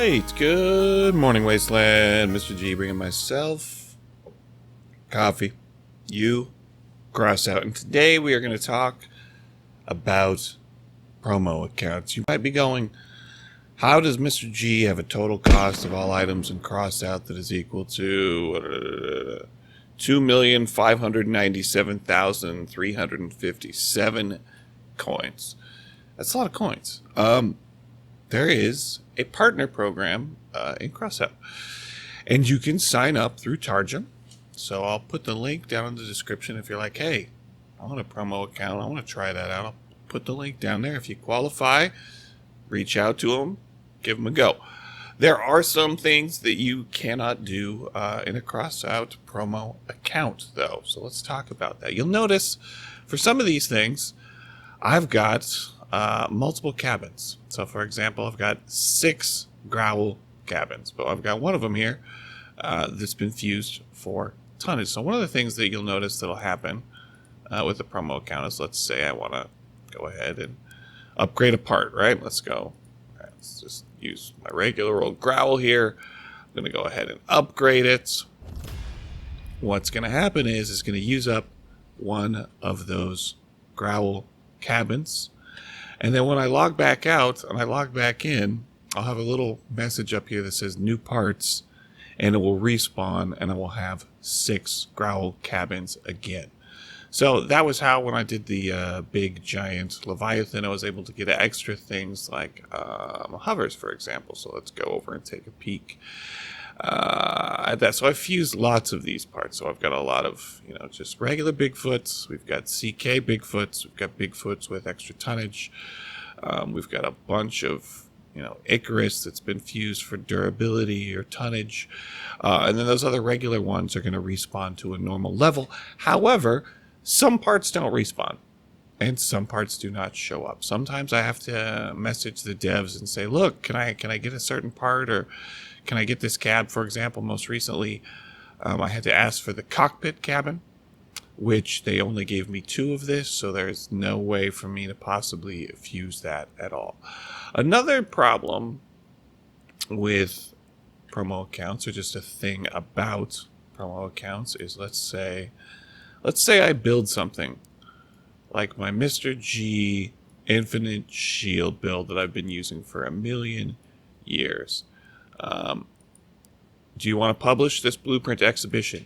Alright, good morning, Wasteland. Mr. G bringing myself coffee, you, Crossout. And today we are going to talk about promo accounts. You might be going, how does Mr. G have a total cost of all items in Crossout that is equal to 2,597,357 coins? That's a lot of coins. There is a partner program in Crossout, and you can sign up through Targem. So I'll put the link down in the description if you're like, hey, I want a promo account, I want to try that out. I'll put the link down there. If you qualify, reach out to them, give them a go. There are some things that you cannot do in a Crossout promo account, though. So let's talk about that. You'll notice for some of these things, I've got multiple cabins. So, for example, I've got 6 growl cabins, but I've got one of them here that's been fused for tonnage. So one of the things that you'll notice that'll happen with the promo account is, let's say I want to go ahead and upgrade a part, right? Let's go. Right, let's just use my regular old growl here. I'm going to go ahead and upgrade it. What's going to happen is it's going to use up one of those growl cabins. And then when I log back out and I log back in, I'll have a little message up here that says new parts, and it will respawn, and I will have 6 growl cabins again. So that was how, when I did the big giant Leviathan, I was able to get extra things like hovers, for example. So let's go over and take a peek at that. So I've fused lots of these parts. So I've got a lot of, just regular Bigfoots. We've got CK Bigfoots. We've got Bigfoots with extra tonnage. We've got a bunch of, Icarus that's been fused for durability or tonnage. And then those other regular ones are going to respawn to a normal level. However, some parts don't respawn, and some parts do not show up. Sometimes I have to message the devs and say, look, can I get a certain part, or can I get this cab? For example, most recently, I had to ask for the cockpit cabin, which they only gave me 2 of this, so there's no way for me to possibly fuse that at all. Another problem with promo accounts, or just a thing about promo accounts, is let's say I build something like my Mr. G Infinite Shield build that I've been using for a million years. Do you want to publish this blueprint exhibition?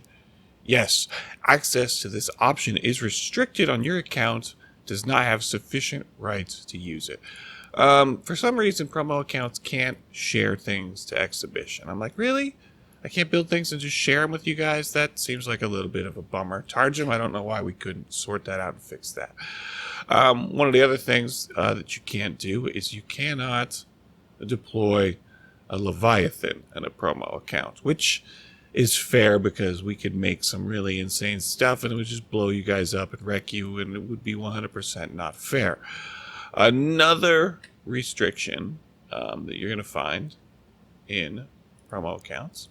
Yes. Access to this option is restricted on your account, does not have sufficient rights to use it. For some reason, promo accounts can't share things to exhibition. I'm like, really? I can't build things and just share them with you guys? That seems like a little bit of a bummer. Targem, I don't know why we couldn't sort that out and fix that. One of the other things that you can't do is you cannot deploy a Leviathan in a promo account, which is fair because we could make some really insane stuff and it would just blow you guys up and wreck you, and it would be 100% not fair. Another restriction that you're going to find in promo accounts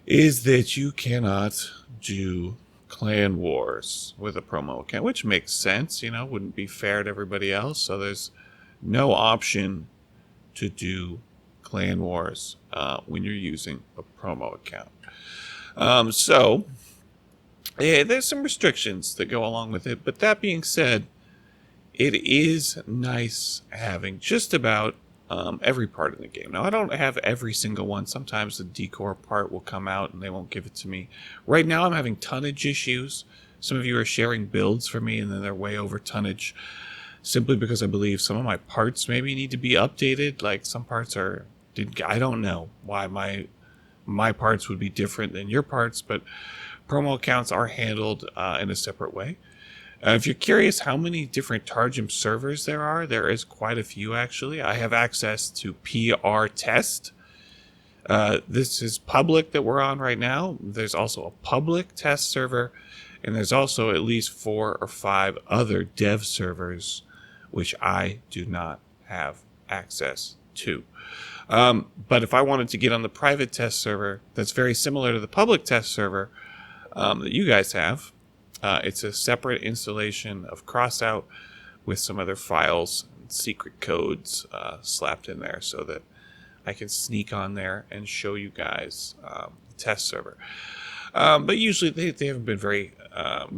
is that you cannot do clan wars with a promo account, which makes sense, wouldn't be fair to everybody else. So there's no option to do clan wars when you're using a promo account. So there's some restrictions that go along with it, but that being said, it is nice having just about every part in the game. Now, I don't have every single one. Sometimes the decor part will come out and they won't give it to me. Right now, I'm having tonnage issues. Some of you are sharing builds for me and then they're way over tonnage, simply because I believe some of my parts maybe need to be updated. Like some parts are, I don't know why my parts would be different than your parts, but promo accounts are handled in a separate way. If you're curious how many different Targem servers there is quite a few, actually. I have access to PR Test. This is public that we're on right now. There's also a public test server, and there's also at least 4 or 5 other dev servers, which I do not have access to. But if I wanted to get on the private test server that's very similar to the public test server that you guys have, it's a separate installation of Crossout with some other files and secret codes slapped in there so that I can sneak on there and show you guys the test server. But usually they haven't been very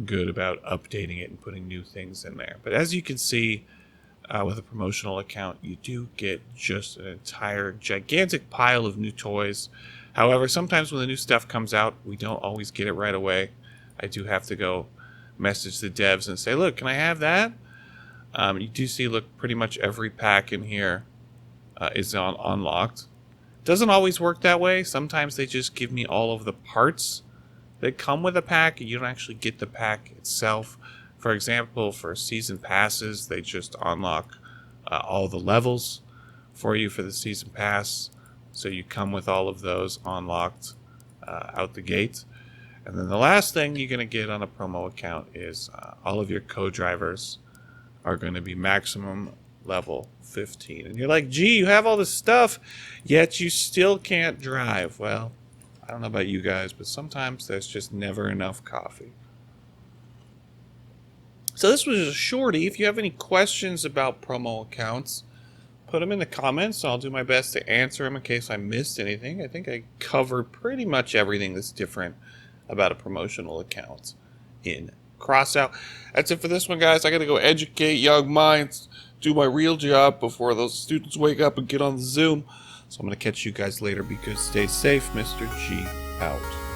good about updating it and putting new things in there. But as you can see, with a promotional account, you do get just an entire gigantic pile of new toys. However, sometimes when the new stuff comes out, we don't always get it right away. I do have to go message the devs and say, look, can I have that? You do see, look, pretty much every pack in here is unlocked. Doesn't always work that way. Sometimes they just give me all of the parts that come with a pack, and you don't actually get the pack itself. For example, for season passes, they just unlock all the levels for you for the season pass. So you come with all of those unlocked out the gate. And then the last thing you're going to get on a promo account is all of your co-drivers are going to be maximum level 15. And you're like, gee, you have all this stuff, yet you still can't drive. Well, I don't know about you guys, but sometimes there's just never enough coffee. So this was a shorty. If you have any questions about promo accounts, put them in the comments. I'll do my best to answer them in case I missed anything. I think I covered pretty much everything that's different about a promotional account in Crossout. That's it for this one, guys. I got to go educate young minds, do my real job before those students wake up and get on the Zoom. So I'm going to catch you guys later. Be good, stay safe. Mr. G out.